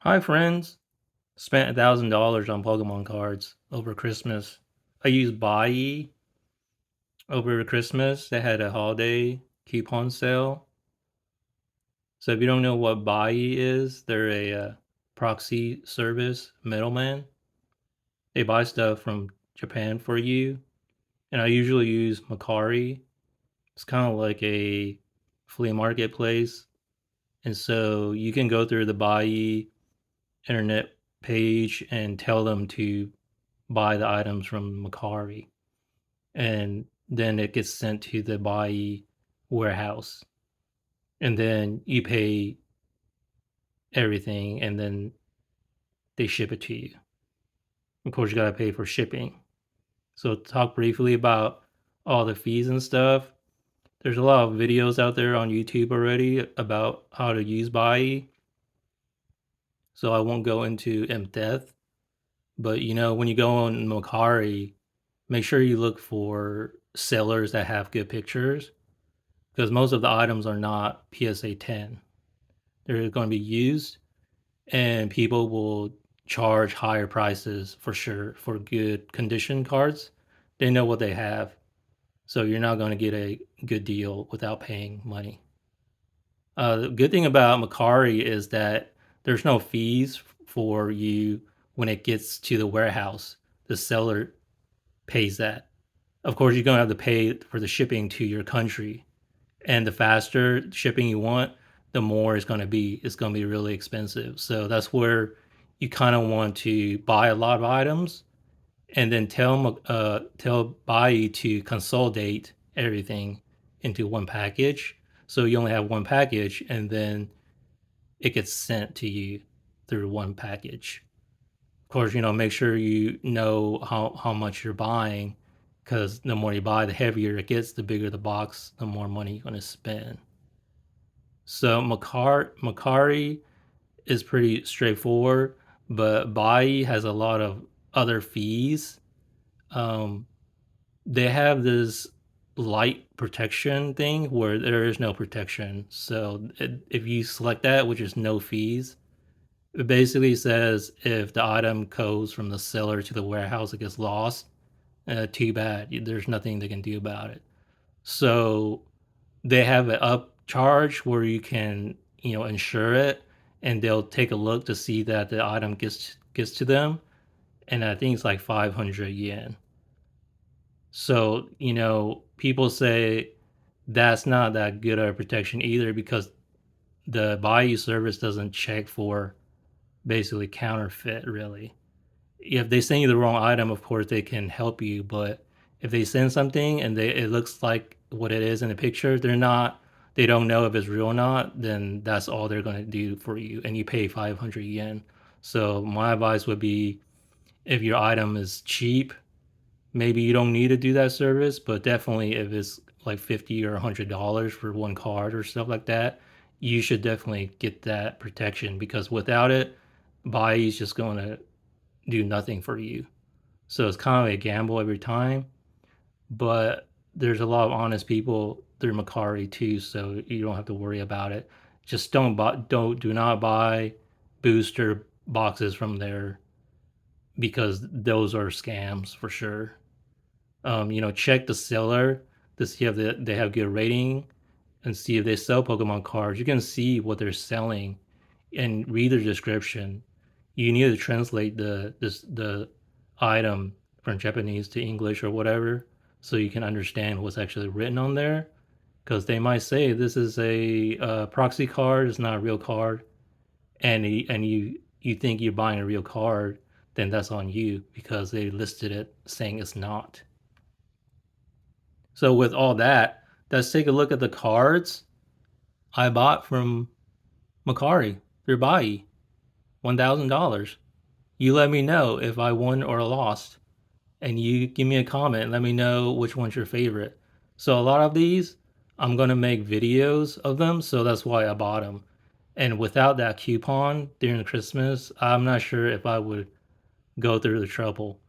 Hi, friends. Spent $1,000 on Pokemon cards over Christmas. I used Buyee over Christmas. They had a holiday coupon sale. So if you don't know what Buyee is, they're a proxy service middleman. They buy stuff from Japan for you. And I usually use Mercari. It's kind of like a flea marketplace. And so you can go through the Buyee internet page and tell them to buy the items from Mercari, and then it gets sent to the Buyee warehouse, and then you pay everything, and then they ship it to you. Of course, you gotta pay for shipping. So talk briefly about all the fees and stuff. There's a lot of videos out there on YouTube already about how to use Buyee, so I won't go into in depth. But when you go on Mercari, make sure you look for sellers that have good pictures because most of the items are not PSA 10. They're going to be used, and people will charge higher prices for sure for good condition cards. They know what they have, so you're not going to get a good deal without paying money. The good thing about Mercari is that there's no fees for you when it gets to the warehouse. The seller pays that. Of course, you're going to have to pay for the shipping to your country, and the faster shipping you want, the more it's going to be. It's going to be really expensive. So that's where you kind of want to buy a lot of items and then tell Buyee to consolidate everything into one package. So you only have one package, and then it gets sent to you through one package. Of course, make sure you know how much you're buying, because the more you buy, the heavier it gets, the bigger the box, the more money you're going to spend. So Mercari is pretty straightforward, but Buyee has a lot of other fees. Um, they have this light protection thing where there is no protection. So if you select that, which is no fees, it basically says if the item goes from the seller to the warehouse, it gets lost. Too bad. There's nothing they can do about it. So they have an upcharge where you can insure it, and they'll take a look to see that the item gets to them, and I think it's like 500 yen. So people say that's not that good of a protection either, because the Buyee service doesn't check for basically counterfeit really. If they send you the wrong item, of course they can help you, but if they send something and it looks like what it is in the picture, they don't know if it's real or not, then that's all they're going to do for you, and you pay 500 yen. So my advice would be, if your item is cheap, maybe you don't need to do that service, but definitely if it's like 50 or $100 for one card or stuff like that, you should definitely get that protection, because without it, Buyee is just going to do nothing for you. So it's kind of a gamble every time, but there's a lot of honest people through Mercari too, so you don't have to worry about it. Just do not buy booster boxes from there, because those are scams for sure. Check the seller to see if they have good rating, and see if they sell Pokemon cards. You can see what they're selling and read the description. You need to translate the item from Japanese to English or whatever, so you can understand what's actually written on there. Because they might say this is a proxy card, it's not a real card, and you think you're buying a real card, then that's on you because they listed it saying it's not. So with all that, let's take a look at the cards I bought from Mercari through Buyee. $1,000. You let me know if I won or lost, and you give me a comment and let me know which one's your favorite. So a lot of these, I'm gonna make videos of them, so that's why I bought them. And without that coupon during Christmas, I'm not sure if I would go through the trouble.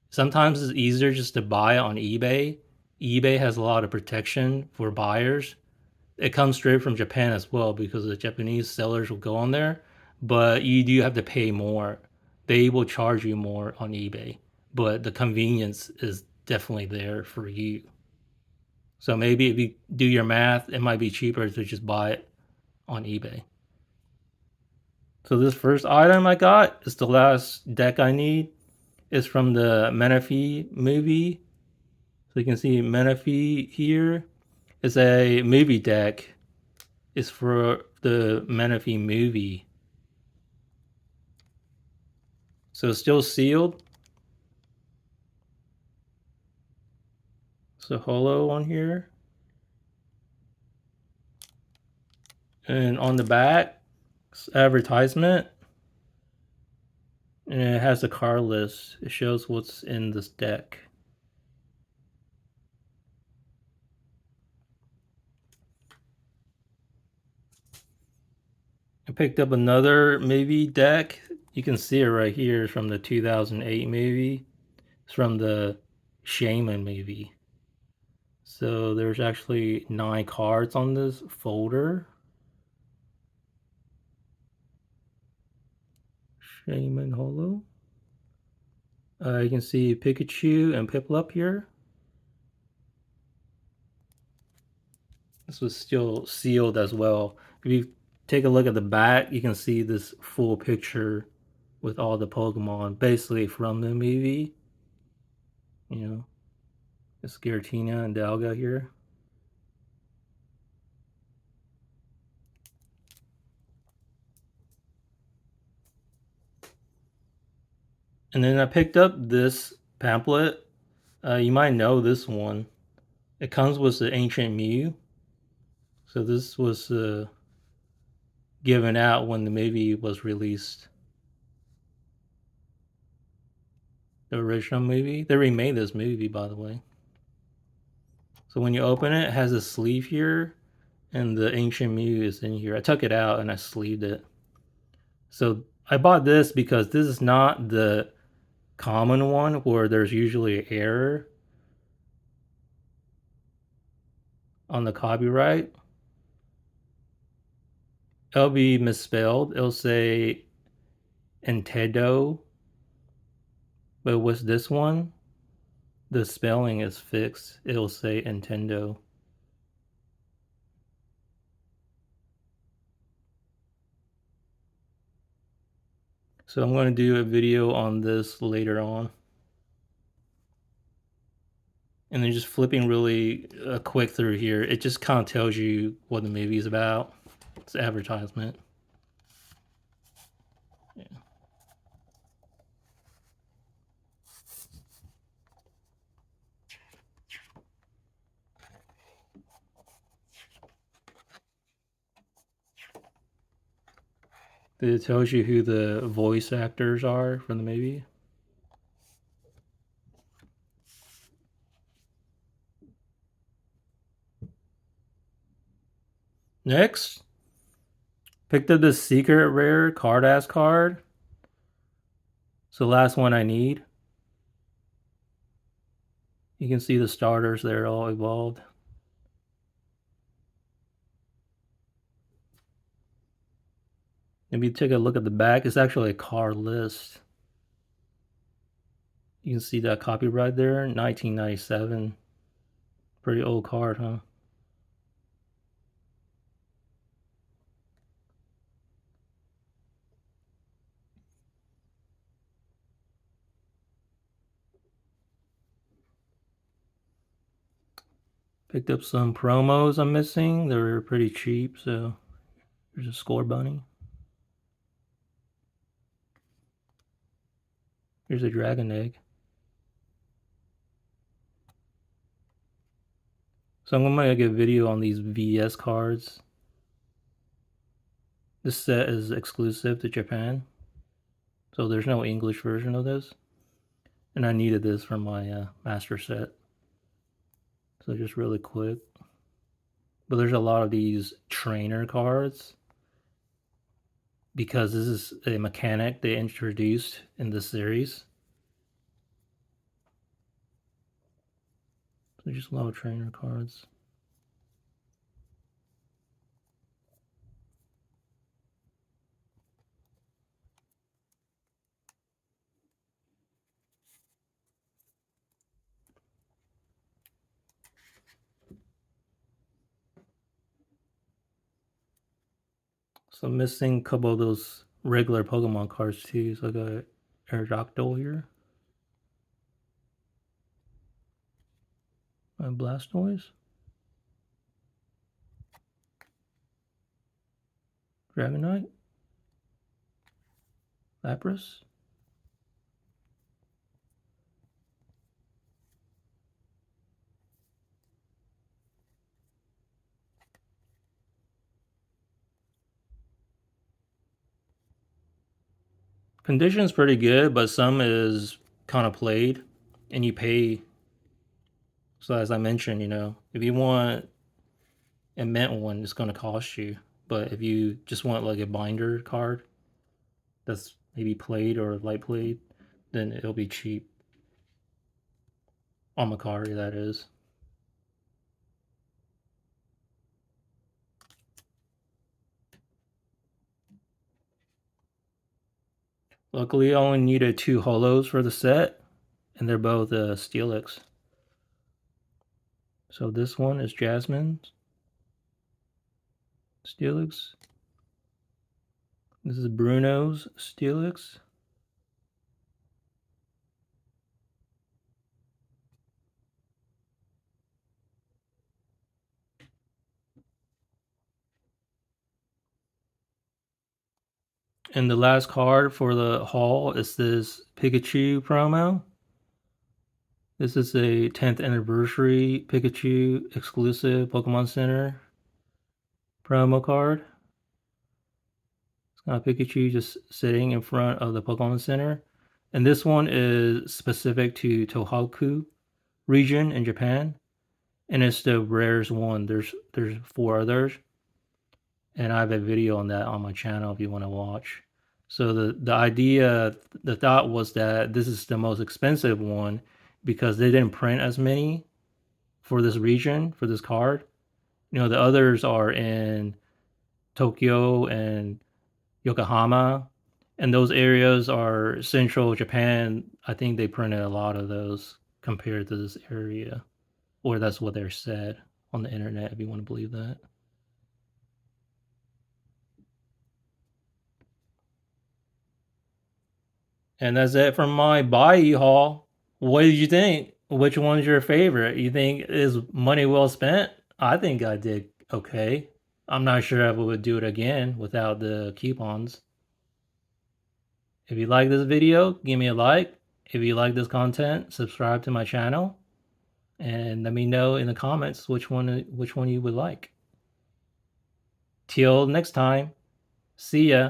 Sometimes it's easier just to buy on eBay. eBay has a lot of protection for buyers. It comes straight from Japan as well, because the Japanese sellers will go on there. but you do have to pay more. They will charge you more on eBay, but the convenience is definitely there for you. So maybe if you do your math, it might be cheaper to just buy it on eBay. So this first item I got is the last deck I need. It's from the Manaphy movie. So you can see Manaphy here. It's a movie deck. It's for the Manaphy movie. So it's still sealed. So holo on here. And on the back, advertisement. And it has a card list. It shows what's in this deck. I picked up another movie deck. You can see it right here. It's from the 2008 movie. It's from the Shaymin movie. So there's actually 9 cards on this folder. Shaymin Holo. You can see Pikachu and Piplup here. This was still sealed as well. If you take a look at the back, you can see this full picture with all the Pokemon, basically from the movie. You know, it's Giratina and Dalga here. And then I picked up this pamphlet. You might know this one. It comes with the Ancient Mew. So this was given out when the movie was released. The original movie. They remade this movie, by the way. So when you open it, it has a sleeve here, and the Ancient Mew is in here. I took it out and I sleeved it. So I bought this because this is not the common one where there's usually an error on the copyright. It'll be misspelled. It'll say Nintendo, but with this one, the spelling is fixed. It'll say Nintendo. So I'm going to do a video on this later on. And then just flipping really quick through here, it just kind of tells you what the movie is about. It's advertisement. Yeah. It tells you who the voice actors are from the movie. Next, picked up this secret rare Cardass card. It's the last one I need. You can see the starters there all evolved. If you take a look at the back, it's actually a card list. You can see that copyright there, 1997. Pretty old card, huh? Picked up some promos I'm missing. They were pretty cheap, so there's a score bunny. Here's a dragon egg. So I'm gonna make a video on these VS cards. This set is exclusive to Japan, so there's no English version of this. And I needed this for my master set. So just really quick. But there's a lot of these trainer cards because this is a mechanic they introduced in this series. So just a lot of trainer cards. So I'm missing a couple of those regular Pokemon cards too. So I got Aerodactyl here. My Blastoise. Dragonite. Lapras. Condition's pretty good, but some is kind of played, and you pay. So as I mentioned, if you want a mint one, it's going to cost you. But if you just want like a binder card that's maybe played or light played, then it'll be cheap. On Mercari, that is. Luckily, I only needed 2 holos for the set, and they're both Steelix. So this one is Jasmine Steelix. This is Bruno's Steelix. And the last card for the haul is this Pikachu promo. This is a 10th anniversary Pikachu exclusive Pokemon Center promo card. It's got Pikachu just sitting in front of the Pokemon Center. And this one is specific to Tohoku region in Japan. And it's the rarest one. There's 4 others. And I have a video on that on my channel if you want to watch. So the thought was that this is the most expensive one because they didn't print as many for this region for this card. The others are in Tokyo and Yokohama, and those areas are central Japan. I think they printed a lot of those compared to this area, or that's what they're said on the internet if you want to believe that. And that's it from my Buyee haul. What did you think? Which one's your favorite? You think is money well spent? I think I did okay. I'm not sure if I would do it again without the coupons. If you like this video, give me a like. If you like this content, subscribe to my channel and let me know in the comments which one you would like. Till next time. See ya.